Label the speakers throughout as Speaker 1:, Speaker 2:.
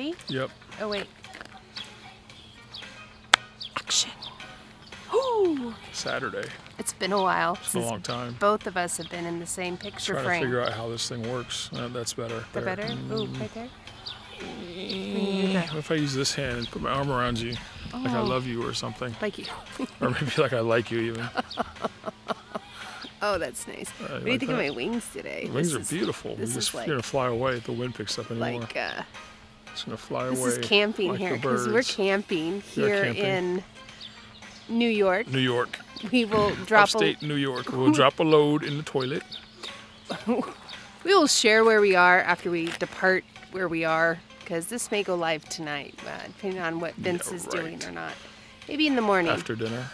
Speaker 1: ready?
Speaker 2: Yep.
Speaker 1: Oh, wait. Action. Ooh.
Speaker 2: Saturday.
Speaker 1: It's been a while.
Speaker 2: It's been a long time.
Speaker 1: Both of us have been in the same picture frame.
Speaker 2: Trying to figure out how this thing works. That's better.
Speaker 1: The better? Ooh, right there.
Speaker 2: What if I use this hand and put my arm around you, like I love you or something?
Speaker 1: Like you.
Speaker 2: Or maybe like I like you even.
Speaker 1: Oh, that's nice. What do you think of my wings today?
Speaker 2: The wings are beautiful.
Speaker 1: This is like,
Speaker 2: you're gonna fly away if the wind picks up anymore.
Speaker 1: Like,
Speaker 2: it's gonna fly away.
Speaker 1: This is camping
Speaker 2: like
Speaker 1: here because we're camping here in New York.
Speaker 2: New York.
Speaker 1: We will drop
Speaker 2: upstate New York. We'll drop a load in the toilet.
Speaker 1: We will share where we are after we depart where we are, because this may go live tonight, depending on what Vince is doing or not. Maybe in the morning.
Speaker 2: After dinner.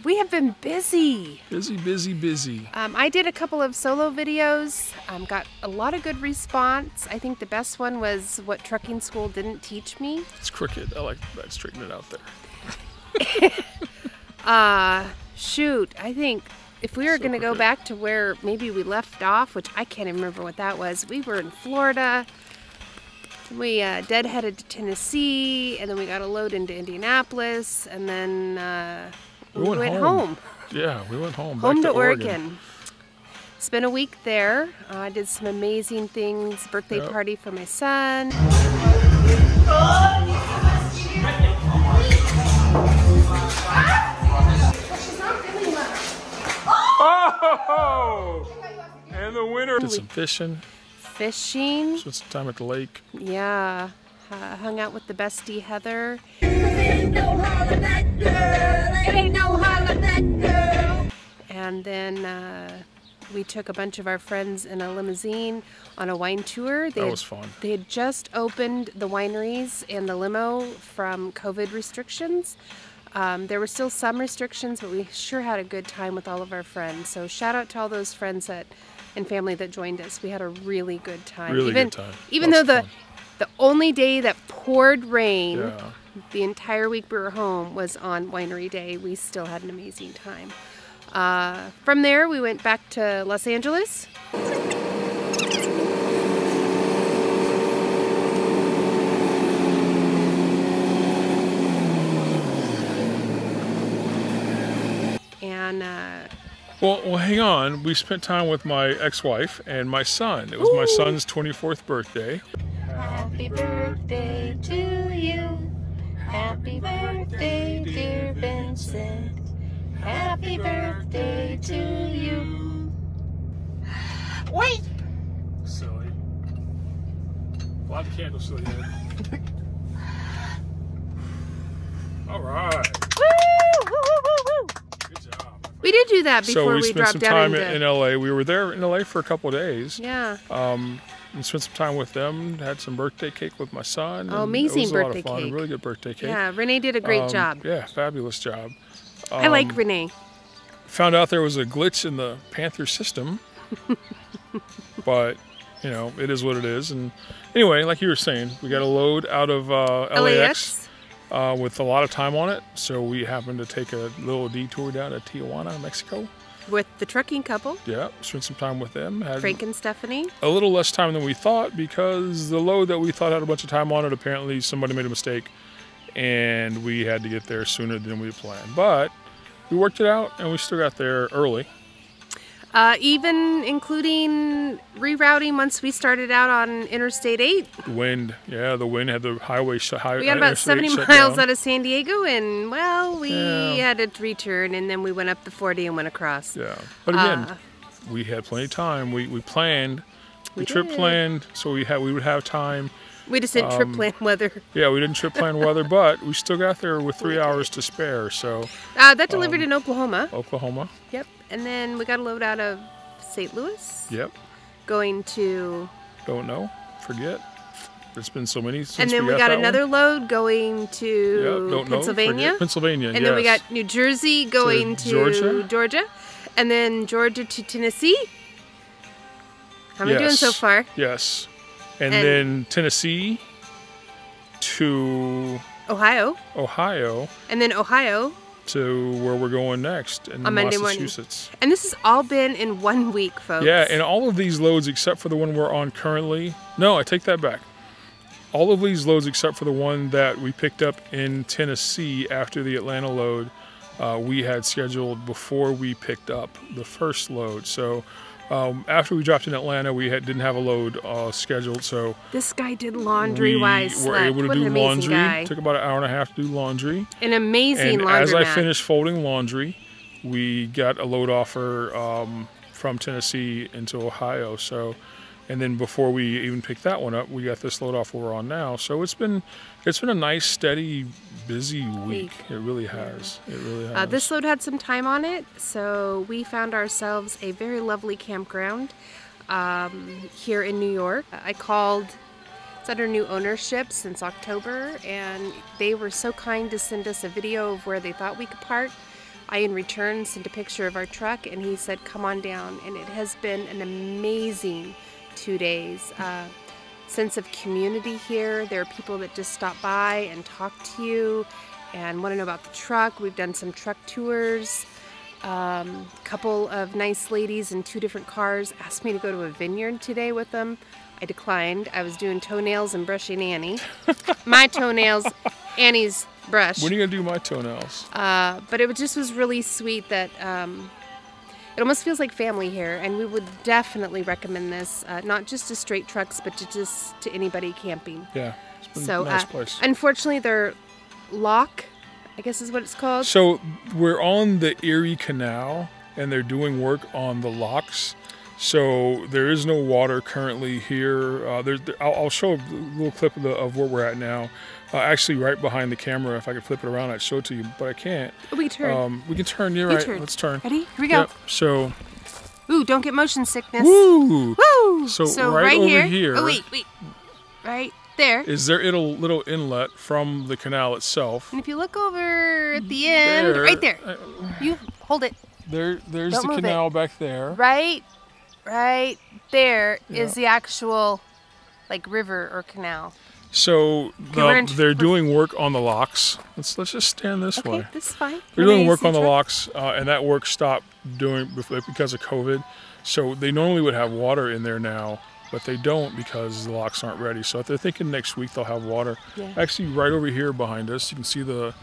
Speaker 1: We have been busy.
Speaker 2: Busy.
Speaker 1: I did a couple of solo videos. Got a lot of good response. I think the best one was what trucking school didn't teach me.
Speaker 2: It's crooked. I like that. Straighten it out there.
Speaker 1: Shoot, I think if we were going to go back to where maybe we left off, which I can't even remember what that was, we were in Florida. We deadheaded to Tennessee, and then we got a load into Indianapolis, and then we went home.
Speaker 2: Yeah, we went home.
Speaker 1: Home to Oregon. Spent a week there. I did some amazing things. Birthday party for my son.
Speaker 2: Oh! And the winner did some fishing.
Speaker 1: Fishing.
Speaker 2: Spent some time at the lake.
Speaker 1: Yeah. Hung out with the bestie Heather. And then we took a bunch of our friends in a limousine on a wine tour.
Speaker 2: That was fun.
Speaker 1: They had just opened the wineries and the limo from COVID restrictions. There were still some restrictions, but we sure had a good time with all of our friends. So shout out to all those friends and family that joined us. We had a really good time.
Speaker 2: Good time.
Speaker 1: Even though the only day that poured rain the entire week we were home was on winery day, we still had an amazing time. From there, we went back to Los Angeles. And
Speaker 2: well, hang on. We spent time with my ex-wife and my son. It was my son's 24th birthday.
Speaker 1: Happy birthday to you. Happy birthday, dear Vincent. Happy birthday to you. Wait!
Speaker 2: Silly. Light the candle, silly head. All right.
Speaker 1: We did do that before we dropped down. So we spent some
Speaker 2: time in LA. We were there in LA for a couple of days.
Speaker 1: Yeah.
Speaker 2: And spent some time with them. Had some birthday cake with my son.
Speaker 1: Oh, amazing birthday cake.
Speaker 2: It was a lot of fun. A really good birthday cake.
Speaker 1: Yeah, Renee did a great job.
Speaker 2: Yeah, fabulous job.
Speaker 1: I like Renee.
Speaker 2: Found out there was a glitch in the Panther system. But, you know, it is what it is. And anyway, like you were saying, we got a load out of LAX. With a lot of time on it, so we happened to take a little detour down to Tijuana, Mexico.
Speaker 1: With the trucking couple.
Speaker 2: Yeah, spent some time with them. Had
Speaker 1: Frank and Stephanie.
Speaker 2: A little less time than we thought because the load that we thought had a bunch of time on it, apparently somebody made a mistake and we had to get there sooner than we planned. But we worked it out and we still got there early.
Speaker 1: Even including rerouting once we started out on Interstate 8.
Speaker 2: The wind, yeah, the wind had the highway shut.
Speaker 1: We got about 70 miles out of San Diego, and well, we had to return, and then we went up the 40 and went across.
Speaker 2: Yeah, but again, we had plenty of time. We planned, the trip planned, so we would have time.
Speaker 1: We just didn't trip plan weather.
Speaker 2: Yeah, we didn't trip plan weather, but we still got there with 3 hours to spare. So
Speaker 1: that delivered in Oklahoma.
Speaker 2: Yep.
Speaker 1: And then we got a load out of St. Louis.
Speaker 2: Yep.
Speaker 1: Going to.
Speaker 2: Don't know. Forget. There's been so many. Since
Speaker 1: and then we got another load going to Pennsylvania.
Speaker 2: Pennsylvania.
Speaker 1: And then we got New Jersey going to Georgia. And then Georgia to Tennessee. How am I doing so far?
Speaker 2: Yes. And then Tennessee to
Speaker 1: Ohio.
Speaker 2: And
Speaker 1: then Ohio
Speaker 2: to where we're going next in Massachusetts.
Speaker 1: And this has all been in 1 week, folks.
Speaker 2: Yeah, and all of these loads except for the one we're on currently. No, I take that back. all of these loads except for the one that we picked up in Tennessee after the Atlanta load, we had scheduled before we picked up the first load. So after we dropped in Atlanta, we didn't have a load scheduled. So
Speaker 1: this guy did laundry while I slept.
Speaker 2: We were able to
Speaker 1: what
Speaker 2: do
Speaker 1: an
Speaker 2: laundry.
Speaker 1: Guy.
Speaker 2: Took about an hour and a half to do laundry.
Speaker 1: An amazing laundry.
Speaker 2: And as I finished folding laundry, we got a load offer from Tennessee into Ohio. So, and then before we even picked that one up, we got this load offer we're on now. So it's been a nice, steady, busy week. It really has. It really has.
Speaker 1: This load had some time on it, so we found ourselves a very lovely campground here in New York. I called. It's under new ownership since October, and they were so kind to send us a video of where they thought we could park. I, in return, sent a picture of our truck, and he said, come on down. And it has been an amazing 2 days. Sense of community here. There are people that just stop by and talk to you and want to know about the truck. We've done some truck tours. Couple of nice ladies in 2 different cars asked me to go to a vineyard today with them. I declined. I was doing toenails and brushing Annie. My toenails, Annie's brush.
Speaker 2: When are you going to do my toenails?
Speaker 1: But it just was really sweet that it almost feels like family here, and we would definitely recommend this, not just to straight trucks, but to anybody camping.
Speaker 2: Yeah, it's been a nice place.
Speaker 1: Unfortunately, their lock, I guess is what it's called.
Speaker 2: So we're on the Erie Canal, and they're doing work on the locks. So there is no water currently here. I'll show a little clip of where we're at now. Actually, right behind the camera. If I could flip it around, I'd show it to you, but I can't.
Speaker 1: We can turn.
Speaker 2: We can turn. You're right. Let's turn.
Speaker 1: Ready? Here we go.
Speaker 2: Yep. So.
Speaker 1: Ooh, don't get motion sickness.
Speaker 2: Woo!
Speaker 1: Woo!
Speaker 2: So right over here.
Speaker 1: Oh, wait. Right there.
Speaker 2: Is their little inlet from the canal itself.
Speaker 1: And if you look over at the end, right there. You hold it.
Speaker 2: There's the canal back there.
Speaker 1: Right there is the actual, like, river or canal.
Speaker 2: So they're doing work on the locks. Let's just stand this way.
Speaker 1: Okay, this is fine.
Speaker 2: They're doing work on the locks, and that work stopped because of COVID. So they normally would have water in there now, but they don't because the locks aren't ready. So if they're thinking next week they'll have water. Yeah. Actually, right over here behind us, you can see the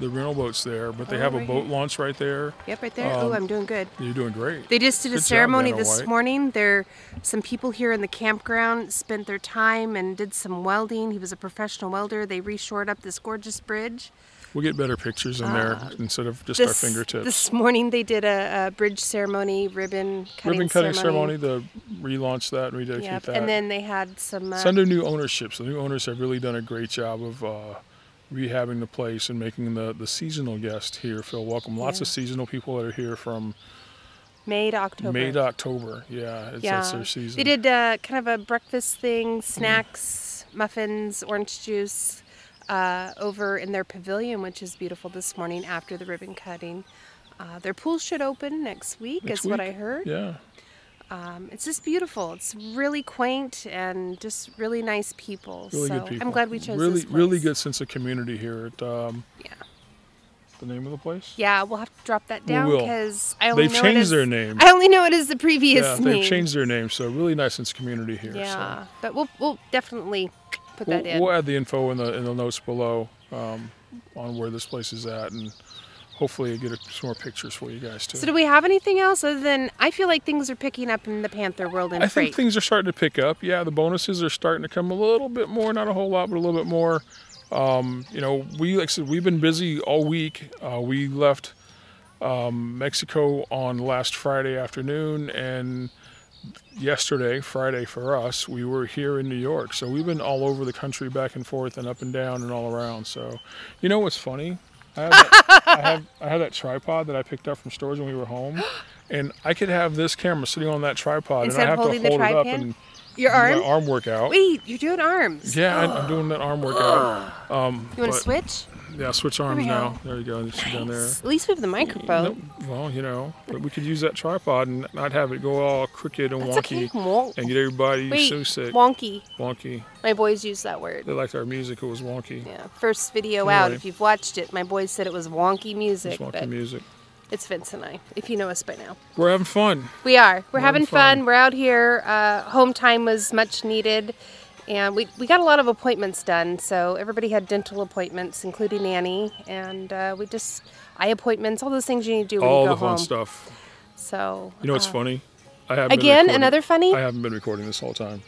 Speaker 2: rental boats there, but they have a boat launch right there.
Speaker 1: Yep, right there. Oh, I'm doing good.
Speaker 2: You're doing great.
Speaker 1: They just did a ceremony this morning. Some people here in the campground spent their time and did some welding. He was a professional welder. They reshored up this gorgeous bridge.
Speaker 2: We'll get better pictures in there instead of just our fingertips.
Speaker 1: This morning they did a bridge ceremony, ribbon cutting ceremony.
Speaker 2: They relaunched that and rededicate that.
Speaker 1: And then they had some...
Speaker 2: It's under new ownership. So the new owners have really done a great job of rehabbing the place and making the seasonal guest here feel welcome. Lots of seasonal people that are here from
Speaker 1: May to October.
Speaker 2: That's their season.
Speaker 1: They did kind of a breakfast thing, snacks, muffins, orange juice over in their pavilion, which is beautiful this morning after the ribbon cutting. Their pool should open next week, is what I heard.
Speaker 2: Yeah.
Speaker 1: It's just beautiful. It's really quaint and just really nice people.
Speaker 2: Really good people.
Speaker 1: I'm glad we chose
Speaker 2: this
Speaker 1: place.
Speaker 2: Really good sense of community here at the name of the place?
Speaker 1: Yeah, we'll have to drop that down because I only know
Speaker 2: they've changed their name.
Speaker 1: I only know it as the previous name.
Speaker 2: They've changed their name, so really nice sense of community here.
Speaker 1: Yeah, but we'll definitely put that in.
Speaker 2: We'll add the info in the notes below on where this place is at, and hopefully get some more pictures for you guys too.
Speaker 1: So do we have anything else other than, I feel like things are picking up in the Panther world and freight?
Speaker 2: I think things are starting to pick up. Yeah, the bonuses are starting to come a little bit more, not a whole lot, but a little bit more. Like I said, we've been busy all week. We left Mexico on last Friday afternoon, and yesterday, Friday for us, we were here in New York. So we've been all over the country, back and forth and up and down and all around. So, you know what's funny? I have that tripod that I picked up from stores when we were home, and I could have this camera sitting on that tripod, and I have to hold it up and do my arm workout.
Speaker 1: Wait, you're doing arms?
Speaker 2: Yeah, I'm doing that arm workout.
Speaker 1: You want to switch?
Speaker 2: Yeah, switch arms now. There you go. Nice. Down there.
Speaker 1: At least we have the microphone.
Speaker 2: Well, but we could use that tripod and not have it go all crooked and wonky and get everybody so sick. Wonky.
Speaker 1: My boys use that word.
Speaker 2: They liked our music. It was wonky.
Speaker 1: Yeah, first video out. If you've watched it, my boys said it was wonky music.
Speaker 2: It's wonky music.
Speaker 1: It's Vince and I, if you know us by now.
Speaker 2: We're having fun.
Speaker 1: We are. We're having fun. We're out here. Home time was much needed. And we got a lot of appointments done, so everybody had dental appointments, including Annie, and we just eye appointments, all those things you need to do when you go home.
Speaker 2: All the fun stuff.
Speaker 1: So
Speaker 2: you know what's funny?
Speaker 1: Again, another funny?
Speaker 2: I haven't been recording this whole time.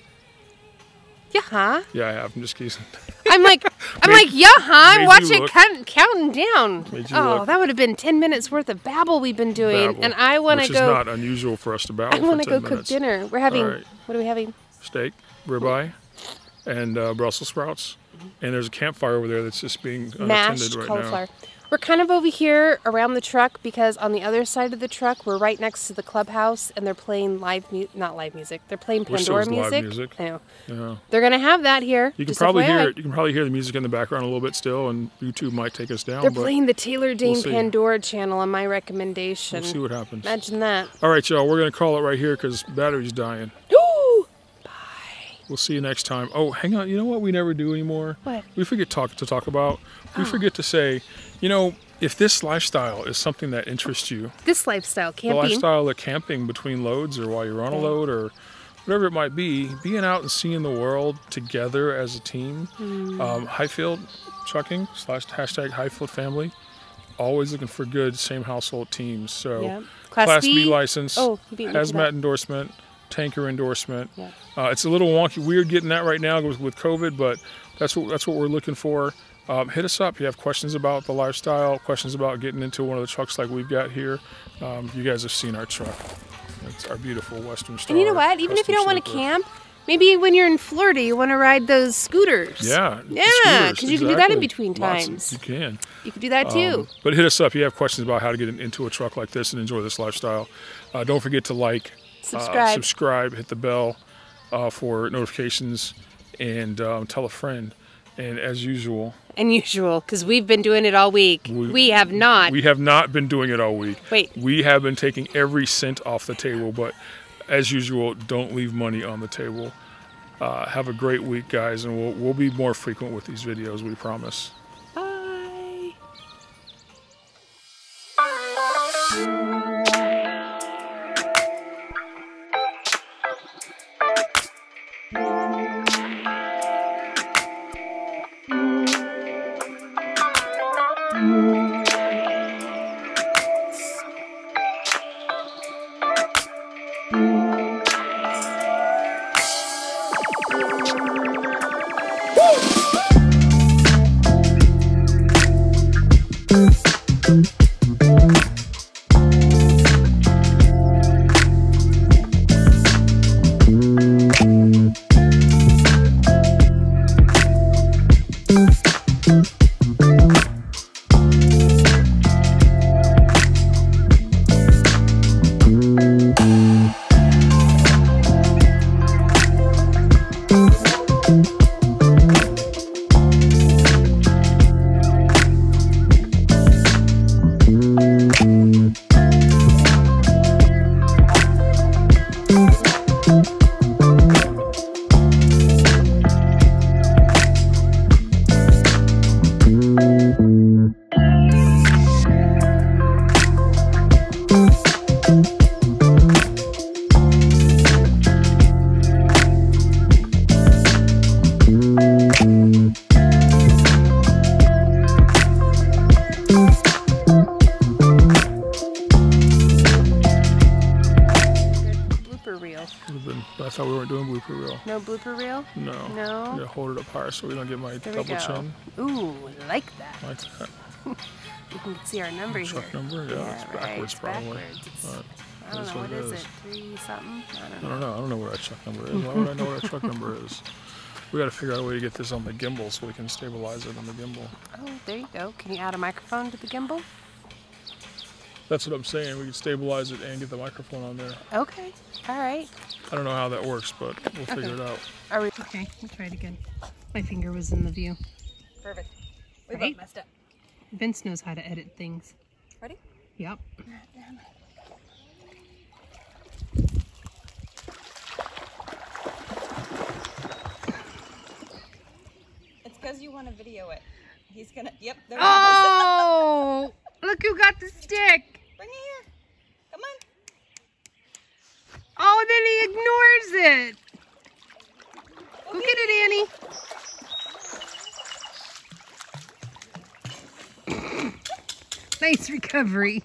Speaker 1: Yeah, huh?
Speaker 2: Yeah, I have. I'm just kidding.
Speaker 1: I'm like, yeah, huh? I'm watching, counting down. Oh, that would have been 10 minutes worth of babble we've been doing, and I want to go.
Speaker 2: Which is not unusual for us to babble.
Speaker 1: I want to go cook dinner. We're having. What are we having?
Speaker 2: Steak, ribeye, and Brussels sprouts. And there's a campfire over there that's just being unattended right now.
Speaker 1: We're kind of over here around the truck because on the other side of the truck, we're right next to the clubhouse, and they're playing not live music. They're playing Pandora music.
Speaker 2: Live music.
Speaker 1: I know.
Speaker 2: Yeah.
Speaker 1: They're gonna have that here.
Speaker 2: You can probably hear it. You can probably hear the music in the background a little bit still, and YouTube might take us down.
Speaker 1: They're playing the Taylor Dane Pandora channel on my recommendation.
Speaker 2: We'll see what happens.
Speaker 1: Imagine that.
Speaker 2: All right, y'all. We're gonna call it right here because battery's dying.
Speaker 1: Bye.
Speaker 2: We'll see you next time. Oh, hang on. You know what we never do anymore?
Speaker 1: What?
Speaker 2: We forget to talk about. We forget to say, you know, if this lifestyle is something that interests you.
Speaker 1: This lifestyle, camping.
Speaker 2: The lifestyle of camping between loads or while you're on a load or whatever it might be, being out and seeing the world together as a team. Highfield Trucking / #Highfield Family. Always looking for good same household teams. So Class B license, hazmat endorsement, tanker endorsement. It's a little wonky, weird getting that right now with COVID, but that's what we're looking for. Hit us up if you have questions about the lifestyle, questions about getting into one of the trucks like we've got here. You guys have seen our truck. It's our beautiful Western Star.
Speaker 1: And you know what? Even if you don't want to camp, maybe when you're in Florida, you want to ride those scooters.
Speaker 2: Yeah,
Speaker 1: because you can do that in between times.
Speaker 2: You can.
Speaker 1: You can do that too.
Speaker 2: But hit us up if you have questions about how to get into a truck like this and enjoy this lifestyle. Don't forget to like, subscribe, hit the bell for notifications, and tell a friend. And as usual.
Speaker 1: Because we've been doing it all week. We have not.
Speaker 2: We have not been doing it all week.
Speaker 1: Wait.
Speaker 2: We have been taking every cent off the table, but as usual, don't leave money on the table. Have a great week, guys, and we'll be more frequent with these videos, we promise.
Speaker 1: Bye.
Speaker 2: I thought we weren't doing blooper reel.
Speaker 1: No blooper reel?
Speaker 2: No.
Speaker 1: No?
Speaker 2: I'm gonna hold it up higher so we don't get my double chin.
Speaker 1: Ooh, like that.
Speaker 2: Like that.
Speaker 1: You can see our number here.
Speaker 2: Truck number? Yeah, it's backwards probably.
Speaker 1: I don't know, what is it? 3 something?
Speaker 2: I don't know. I don't know what our truck number is. Why would I know what our truck number is? We got to figure out a way to get this on the gimbal so we can stabilize it on the gimbal.
Speaker 1: Oh, there you go. Can you add a microphone to the gimbal?
Speaker 2: That's what I'm saying. We can stabilize it and get the microphone on there.
Speaker 1: Okay. All right.
Speaker 2: I don't know how that works, but we'll figure it out.
Speaker 1: Okay, we'll try it again. My finger was in the view. Perfect. We both messed up. Vince knows how to edit things. Ready? Yep.
Speaker 3: It's because you want to video it. He's gonna. Yep. There
Speaker 1: Oh! Look who got the stick.
Speaker 3: Bring it here. Come on.
Speaker 1: Oh, then he ignores it. Go get it, Annie. Nice recovery.